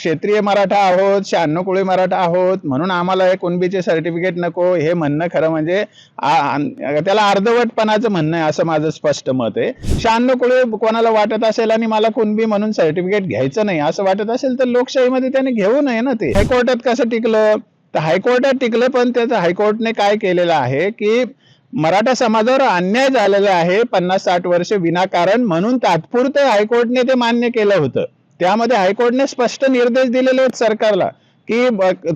क्षेत्रीय मराठा आहोत, 96 कोळी मराठा आहोत म्हणून आम्हाला हे कुणबीचे सर्टिफिकेट नको हे म्हणणं खरं म्हणजे त्याला अर्धवटपणाचं म्हणणं आहे असं माझं स्पष्ट मत आहे. 96 कोळी कोणाला वाटत असेल आणि मला कुणबी म्हणून सर्टिफिकेट घ्यायचं नाही असं वाटत असेल तर लोकशाहीमध्ये त्याने घेऊ नये ना. ते हायकोर्टात कसं टिकलं तर हायकोर्टात टिकलं, पण त्याचं हायकोर्टने काय केलेलं आहे की मराठा समाजावर अन्याय झालेला आहे 50-60 वर्ष विनाकारण म्हणून तात्पुरतं हायकोर्टने ते मान्य केलं होतं. त्यामध्ये हायकोर्टने स्पष्ट निर्देश दिलेले आहेत सरकारला की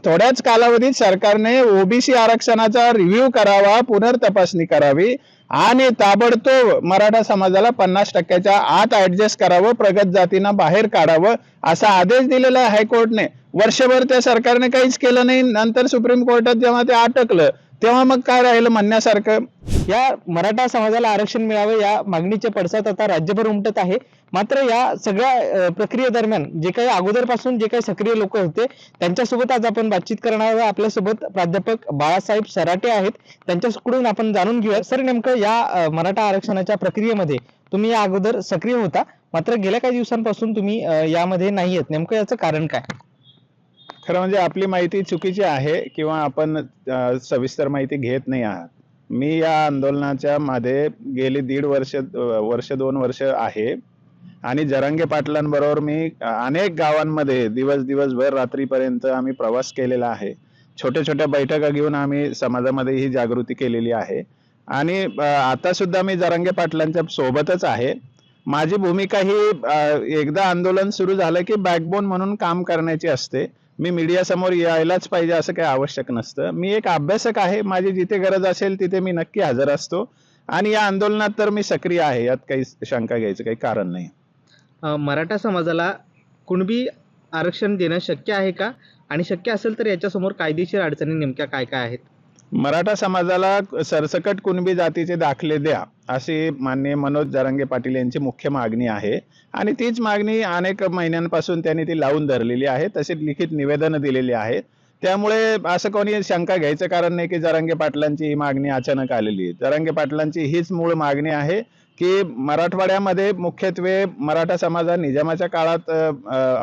थोड्याच कालावधीत सरकारने ओबीसी आरक्षणाचा रिव्ह्यू करावा, पुनर्तपासणी करावी आणि ताबडतोब मराठा समाजाला 50% आत ऍडजस्ट करावं, प्रगत जातींना बाहेर काढावं असा आदेश दिलेला आहे हायकोर्टने. वर्षभर त्या सरकारने काहीच केलं नाही. नंतर सुप्रीम कोर्टात जेव्हा ते अटकलं तेव्हा मग काय राहिलं म्हणण्यासारखं. या मराठा समाजाला आरक्षण मिळावे या मागणीचे पडसाद आता राज्यभर उमटत आहे. मात्र या सगळ्या प्रक्रियेदरम्यान जे काही अगोदरपासून जे काही सक्रिय लोक होते त्यांच्यासोबत आज आपण बातचीत करणार आहोत. आपल्यासोबत प्राध्यापक बाळासाहेब सराटे आहेत, त्यांच्याकडून आपण जाणून घेऊया. सर, नेमकं या मराठा आरक्षणाच्या प्रक्रियेमध्ये तुम्ही या अगोदर सक्रिय होता, मात्र गेल्या काही दिवसांपासून तुम्ही यामध्ये नाही आहेत, नेमकं याचं कारण काय? खरं म्हणजे आपली माहिती चुकीची आहे किंवा आपण सविस्तर माहिती घेत नाही आहात. मी या आंदोलनाच्या मध्ये गेली 1.5 2 वर्ष आहे आणि जरांगे पाटलांबरोबर मी अनेक गावांमध्ये दिवसभर रात्रीपर्यंत आम्ही प्रवास केलेला आहे. छोट्या बैठका घेऊन आम्ही समाजामध्ये ही जागृती केलेली आहे आणि आता सुद्धा मी जरांगे पाटलांच्या सोबतच आहे. माझी भूमिका ही एकदा आंदोलन सुरू झालं की बॅकबोन म्हणून काम करण्याची असते. मी मीडिया समोर यायलाच पाहिजे असं काही आवश्यक नसतं. मी एक अभ्यासक आहे. माझी जिथे गरज असेल तिथे मी नक्की हजर असतो आणि या आंदोलनात तर मी सक्रिय आहे, यात काही शंका घ्यायचं काही कारण नाही. मराठा समाजाला कुणबी आरक्षण देणं शक्य आहे का, आणि शक्य असेल तर याच्यासमोर कायदेशीर अडचणी नेमक्या काय काय आहेत? मराठा समाजाला सरसकट कुणबी जातीचे दाखले द्या अशी माननीय मनोज जरांगे पाटील यांची मुख्य मागणी आहे आणि तीच मागणी अनेक महिन्यांपासून त्यांनी ती लावून धरलेली आहे. तसे लिखित निवेदन दिलेली आहेत. त्यामुळे असं कोणी शंका घ्यायचं कारण नाही की जरांगे पाटलांची ही मागणी अचानक आलेली आहे. जरांगे पाटलांची हीच मूळ मागणी आहे की मराठवाड्यामध्ये मुख्यत्वे मराठा समाज हा निजामाच्या काळात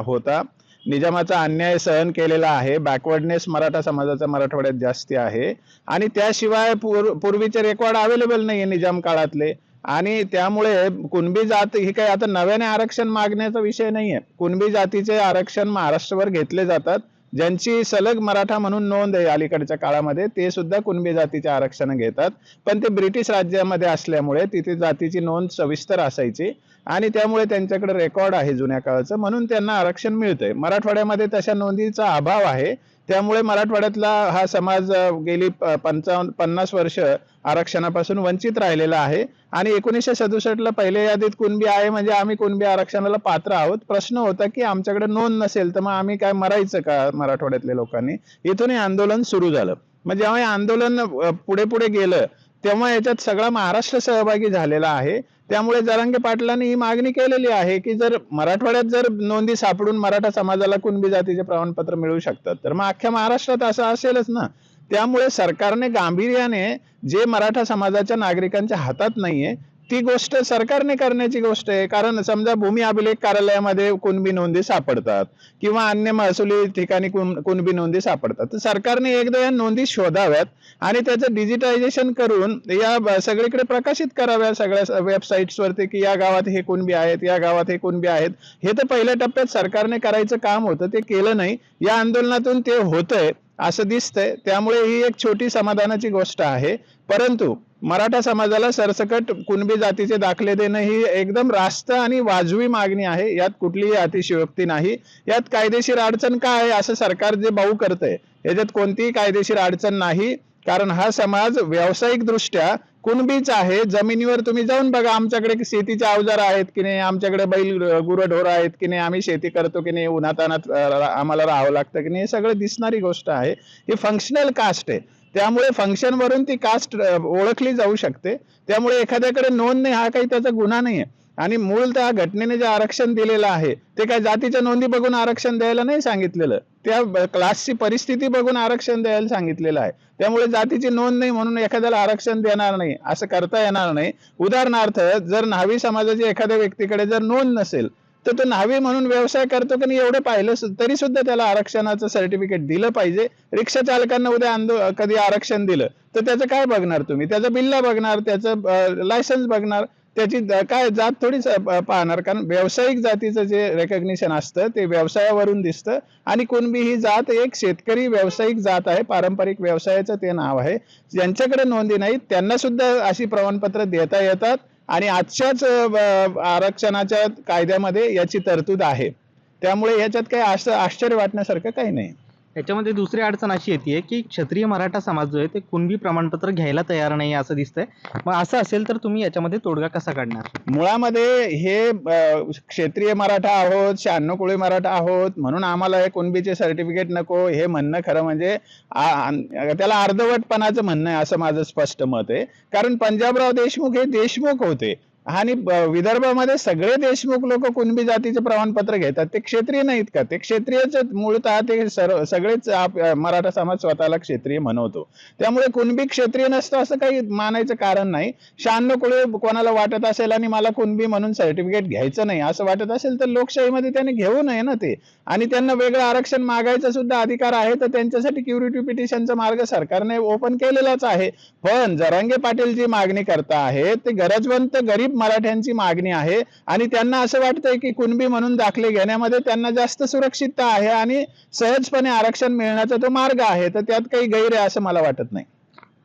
होता. निजामाचा अन्याय सहन केलेला आहे. बॅकवर्डनेस मराठा समाजाचा मराठवाड्यात जास्ती आहे आणि त्याशिवाय पूर्वीचे रेकॉर्ड अवेलेबल नाहीये निजाम काळातले आणि त्यामुळे कुणबी जात ही काही आता नव्याने आरक्षण मागण्याचा विषय नाहीये. कुणबी जातीचे आरक्षण महाराष्ट्रभर घेतले जातात. ज्यांची सलग मराठा म्हणून नोंद आहे अलीकडच्या काळामध्ये ते सुद्धा कुणबी जातीचे आरक्षण घेतात. पण ते ब्रिटिश राज्यामध्ये असल्यामुळे तिथे जातीची नोंद सविस्तर असायची आणि त्यामुळे त्यांच्याकडे रेकॉर्ड आहे जुन्या काळाचं, म्हणून त्यांना आरक्षण मिळतंय. मराठवाड्यामध्ये तशा नोंदीचा अभाव आहे. त्यामुळे मराठवाड्यातला हा समाज गेली 50 वर्ष आरक्षणापासून वंचित राहिलेला आहे आणि 1967 ला पहिल्या यादीत कुणबी आहे म्हणजे आम्ही कुणबी आरक्षणाला पात्र आहोत. प्रश्न होता की आमच्याकडे नोंद नसेल तर मग आम्ही काय मरायचं का मराठवाड्यातल्या लोकांनी. इथून हे आंदोलन सुरू झालं. मग जेव्हा हे आंदोलन पुढे गेलं तेव्हा याच्यात सगळा महाराष्ट्र सहभागी झालेला आहे. त्यामुळे जरांगे पाटलांनी ही मागणी केलेली आहे की जर मराठवाड्यात जर नोंदी सापडून मराठा समाजाला कुणबी जातीचे प्रमाणपत्र मिळू शकतात तर मग अख्ख्या महाराष्ट्रात असं असेलच ना. त्यामुळे सरकारने गांभीर्याने जे मराठा समाजाच्या नागरिकांच्या हातात नाहीये ती गोष्ट सरकारने करण्याची गोष्ट आहे. कारण समजा भूमी अभिलेख कार्यालयामध्ये कुणबी नोंदी सापडतात किंवा अन्य महसुली ठिकाणी कुणबी नोंदी सापडतात तर सरकारने एकदा या नोंदी शोधाव्यात आणि त्याचं डिजिटायझेशन करून या सगळीकडे प्रकाशित कराव्या सगळ्या वेबसाईट्सवरती की या गावात हे कुणबी आहेत, या गावात हे कुणबी आहेत. हे तर पहिल्या टप्प्यात सरकारने करायचं काम होतं, ते केलं नाही. या आंदोलनातून ते होतंय असं दिसतंय. त्यामुळे ही एक छोटी समाधानाची गोष्ट आहे. परंतु मराठा समाजाला सरसकट कुणबी जातीचे दाखले देणं ही एकदम रास्त आणि वाजवी मागणी आहे. यात कुठलीही अतिशयोक्ती नाही. यात कायदेशीर अडचण काय आहे असं सरकार जे बाऊ करतंय याच्यात कोणतीही कायदेशीर अडचण नाही. कारण हा समाज व्यावसायिक दृष्ट्या कुणबीच आहे. जमिनीवर तुम्ही जाऊन बघा, आमच्याकडे शेतीचे अवजार आहेत की नाही, आमच्याकडे बैल गुरढोर आहेत की नाही, आम्ही शेती करतो की नाही, उन्हातानात आम्हाला राहावं लागतं की नाही, हे सगळं दिसणारी गोष्ट आहे. ही फंक्शनल कास्ट आहे. त्यामुळे फंक्शन वरून ती कास्ट ओळखली जाऊ शकते. त्यामुळे एखाद्याकडे नोंद नाही हा काही त्याचा गुन्हा नाहीये. आणि मूलतः घटनेने जे आरक्षण दिलेलं आहे ते काय जातीच्या नोंदी बघून आरक्षण द्यायला नाही सांगितलेलं, त्या क्लासची परिस्थिती बघून आरक्षण द्यायला सांगितलेलं आहे. त्यामुळे जातीची नोंद नाही म्हणून एखाद्याला आरक्षण देणार नाही असं करता येणार नाही. उदाहरणार्थ जर न्हावी समाजाची एखाद्या व्यक्तीकडे जर नोंद नसेल तर तो न्हावी म्हणून व्यवसाय करतो की नाही एवढं पाहिलं तरी सुद्धा त्याला आरक्षणाचं सर्टिफिकेट दिलं पाहिजे. रिक्षा चालकांना उद्या कधी आरक्षण दिलं तर त्याचं काय बघणार तुम्ही? त्याचं बिल्ला बघणार, त्याचं लायसन्स बघणार, त्याची काय जात थोडीच पाहणार. कारण व्यावसायिक जातीचं जे रेकग्निशन असतं ते व्यवसायावरून दिसतं आणि कुणबी ही जात एक शेतकरी व्यावसायिक जात आहे, पारंपरिक व्यवसायाचं ते नाव आहे. ज्यांच्याकडे नोंदी नाहीत त्यांना सुद्धा अशी प्रमाणपत्र देता येतात आणि आजच्याच आरक्षणाच्या कायद्यामध्ये याची तरतूद आहे. त्यामुळे याच्यात काही असं आश्चर्य वाटण्यासारखं काही नाही. याच्यामध्ये दुसरी अडचण अशी येते की क्षत्रिय मराठा समाज जो आहे ते कुणबी प्रमाणपत्र घ्यायला तयार नाही असं दिसतंय. मग असं असेल तर तुम्ही याच्यामध्ये तोडगा कसा काढणार? मुळामध्ये हे क्षेत्रीय मराठा आहोत, 96 कुळी मराठा आहोत म्हणून आम्हाला हे कुणबीचे सर्टिफिकेट नको हे म्हणणं खरं म्हणजे त्याला अर्धवटपणाचं म्हणणं आहे असं माझं स्पष्ट मत आहे. कारण पंजाबराव देशमुख हे देशमुख होते आणि विदर्भामध्ये सगळे देशमुख लोक कुणबी जातीचे प्रमाणपत्र घेतात. ते क्षत्रिय नाहीत का? ते क्षत्रियच मूळतः ते सगळेच मराठा समाज स्वतःला क्षत्रिय म्हणवतो. त्यामुळे कुणबी क्षत्रिय नसतो असं काही मानायचं कारण नाही. 96 कुळे कोणाला वाटत असेल आणि मला कुणबी म्हणून सर्टिफिकेट घ्यायचं नाही असं वाटत असेल तर लोकशाहीमध्ये त्याने घेऊ नये ना ते. आणि त्यांना वेगळं आरक्षण मागायचा सुद्धा अधिकार आहे तर त्यांच्यासाठी क्युरिटी पिटिशनचा मार्ग सरकारने ओपन केलेलाच आहे. पण जरांगे पाटील जी मागणी करता आहेत ते गरजवंत गरीब मराठ्यांची मागणी आहे आणि त्यांना असं वाटतंय की कुणबी म्हणून दाखले घेण्यामध्ये त्यांना जास्त सुरक्षितता आहे आणि सहजपणे आरक्षण मिळण्याचा तो मार्ग आहे. तर त्यात काही गैर आहे असं मला वाटत नाही.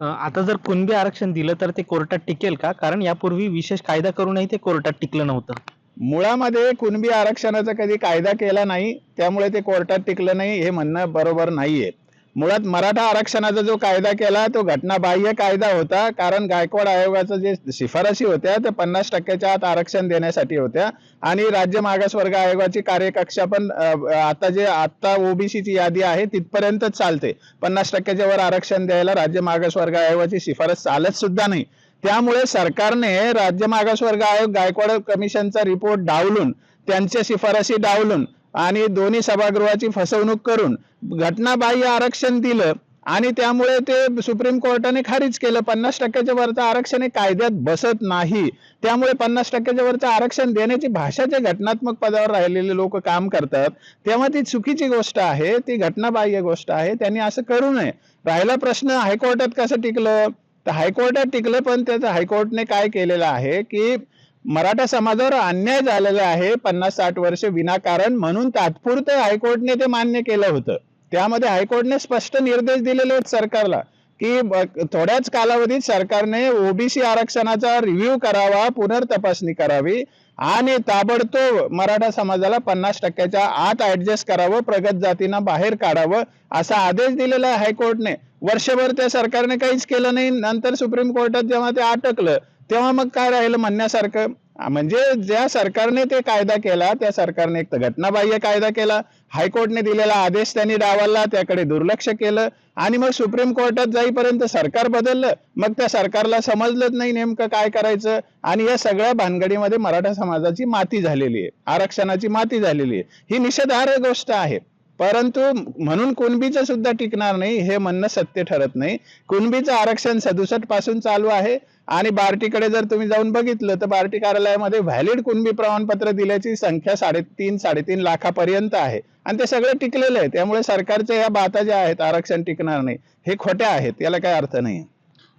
आता जर कुणबी आरक्षण दिलं तर ते कोर्टात टिकेल का? कारण यापूर्वी विशेष कायदा करूनही ते कोर्टात टिकलं नव्हतं. मुळामध्ये कुणबी आरक्षणाचा कधी कायदा केला नाही त्यामुळे ते कोर्टात टिकलं नाही हे म्हणणं बरोबर नाहीये. मुळात मराठा आरक्षणाचा जो कायदा केला तो घटनाबाह्य कायदा होता. कारण गायकवाड आयोगाचं जे शिफारसी होत्या त्या 50% आत आरक्षण देण्यासाठी होत्या आणि राज्य मागासवर्ग आयोगाची कार्यकक्षा पण आता ओबीसीची यादी आहे तिथपर्यंतच चालते. 50%च्या वर आरक्षण द्यायला राज्य मागासवर्ग आयोगाची शिफारस चालत सुद्धा नाही. त्यामुळे सरकारने राज्य मागासवर्ग आयोग गायकवाड कमिशनचा रिपोर्ट डावलून त्यांच्या शिफारसी डावलून आणि दोन्ही सभागृहाची फसवणूक करून घटनाबाह्य आरक्षण दिलं आणि त्यामुळे ते सुप्रीम कोर्टाने खारिज केलं. 50%च्या वरचं आरक्षण हे कायद्यात बसत नाही. त्यामुळे 50%च्या वरचं आरक्षण देण्याची भाषा जे घटनात्मक पदावर राहिलेले लोक काम करतात तेव्हा ती चुकीची गोष्ट आहे, ती घटनाबाह्य गोष्ट आहे. त्यांनी असं करू नये. राहिला प्रश्न हायकोर्टात कसं टिकलं तर हायकोर्टात टिकलं पण त्याचं हायकोर्टने काय केलेलं आहे की मराठा समाजावर अन्याय झालेला आहे 50-60 वर्ष विनाकारण म्हणून तात्पुरतं हायकोर्टने ते मान्य केलं होतं. त्यामध्ये हायकोर्टने स्पष्ट निर्देश दिलेले आहेत सरकारला की थोड्याच कालावधीत सरकारने ओबीसी आरक्षणाचा रिव्ह्यू करावा, पुनर्तपासणी करावी आणि ताबडतोब मराठा समाजाला 50%च्या आत ऍडजस्ट करावं, प्रगत जातींना बाहेर काढावं असा आदेश दिलेला आहे हायकोर्टने. वर्षभर त्या सरकारने काहीच केलं नाही. नंतर सुप्रीम कोर्टात जेव्हा ते अटकलं तेव्हा मग काय राहिलं म्हणण्यासारखं? म्हणजे ज्या सरकारने ते कायदा केला त्या सरकारने एक तर घटनाबाह्य कायदा केला, हायकोर्टने दिलेला आदेश त्यांनी डावलला, त्याकडे दुर्लक्ष केलं आणि मग सुप्रीम कोर्टात जाईपर्यंत सरकार बदललं. मग त्या सरकारला समजलंच नाही नेमकं काय करायचं आणि या सगळ्या भानगडीमध्ये मराठा समाजाची माती झालेली आहे, आरक्षणाची माती झालेली आहे. ही निषेधार्ह गोष्ट आहे. परंतु म्हणून कुणबीचं सुद्धा टिकणार नाही हे म्हणणं सत्य ठरत नाही. कुणबीचं आरक्षण 67 पासून चालू आहे आणि बार्टीकडे जर तुम्ही जाऊन बघितलं तर बार्टी कार्यालयामध्ये व्हॅलिड कुणबी प्रमाणपत्र दिल्याची संख्या 3.5 लाखापर्यंत आहे आणि ते सगळे टिकलेले आहे. त्यामुळे सरकारच्या या बाता ज्या आहेत आरक्षण टिकणार नाही हे खोट्या आहेत, याला काही अर्थ नाही.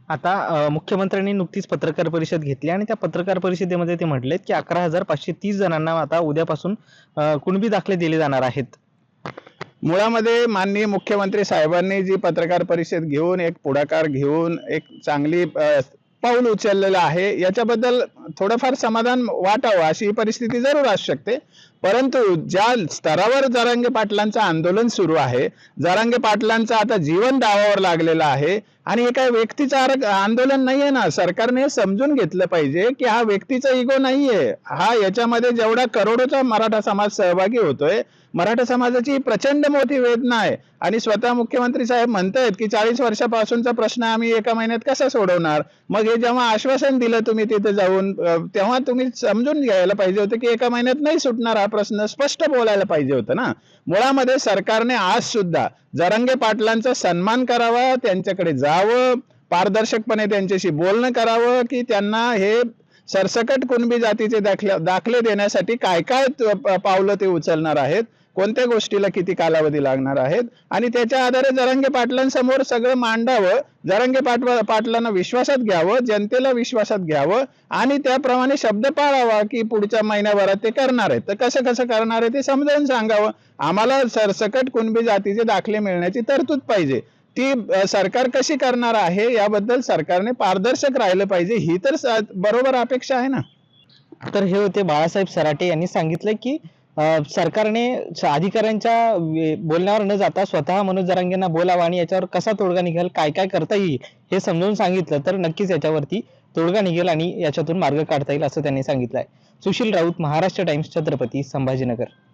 आता मुख्यमंत्र्यांनी नुकतीच पत्रकार परिषद घेतली आणि त्या पत्रकार परिषदेमध्ये ते म्हटलेत की 11,530 जणांना आता उद्यापासून कुणबी दाखले दिले जाणार आहेत. मुळामध्ये माननीय मुख्यमंत्री साहेबांनी जी पत्रकार परिषद घेऊन एक पुढाकार घेऊन एक चांगली पाऊल उचललेलं आहे याच्याबद्दल थोडंफार समाधान वाटावं अशी ही परिस्थिती जरूर असू शकते. परंतु ज्या स्तरावर जरांगे पाटलांचं आंदोलन सुरू आहे, जरांगे पाटलांचं आता जीवन दावावर लागलेलं आहे आणि हे काय व्यक्तीचं आंदोलन नाहीये ना. सरकारने हे समजून घेतलं पाहिजे की हा व्यक्तीचा इगो नाहीये, हा याच्यामध्ये जेवढा करोडोचा मराठा समाज सहभागी होतोय, मराठा समाजाची प्रचंड मोठी वेदना आहे आणि स्वतः मुख्यमंत्री साहेब म्हणतायत की 40 वर्षापासूनचा प्रश्न आम्ही एका महिन्यात कसा सोडवणार. मग हे जेव्हा आश्वासन दिलं तुम्ही तिथे जाऊन तेव्हा तुम्ही समजून घ्यायला पाहिजे होतं की एका महिन्यात नाही सुटणार हा प्रश्न, स्पष्ट बोलायला पाहिजे होतं ना. मुळामध्ये सरकारने आज सुद्धा जरांगे पाटलांचा सन्मान करावा, त्यांच्याकडे जावं, पारदर्शकपणे त्यांच्याशी बोलणं करावं की त्यांना हे सरसकट कुणबी जातीचे दाखले देण्यासाठी काय काय पावलं ते उचलणार आहेत, कोणत्या गोष्टीला किती कालावधी लागणार आहेत आणि त्याच्या आधारे जरांगे पाटलांसमोर सगळं मांडावं, जरांगे पाटलांना विश्वासात घ्यावं, जनतेला विश्वासात घ्यावं आणि त्याप्रमाणे शब्द पाळावा की पुढच्या महिन्याभरात ते करणार आहेत. तर कसं कसं करणार आहे ते समजावून सांगावं. आम्हाला सरसकट कुणबी जातीचे दाखले मिळण्याची तरतूद पाहिजे. ती सरकार कशी करणार आहे याबद्दल सरकारने पारदर्शक राहिलं पाहिजे, ही तर बरोबर अपेक्षा आहे ना. तर हे होते बाळासाहेब सराटे यांनी सांगितलं की सरकारने अधिकाऱ्यांच्या बोलण्यावर न जाता स्वतः मनोज जरांगेंना बोलावं आणि याच्यावर कसा तोडगा निघेल, काय काय करता येईल हे समजावून सांगितलं तर नक्कीच याच्यावरती तोडगा निघेल आणि याच्यातून मार्ग काढता येईल असं त्यांनी सांगितलंय. सुशील राऊत, महाराष्ट्र टाइम्स, छत्रपती संभाजीनगर.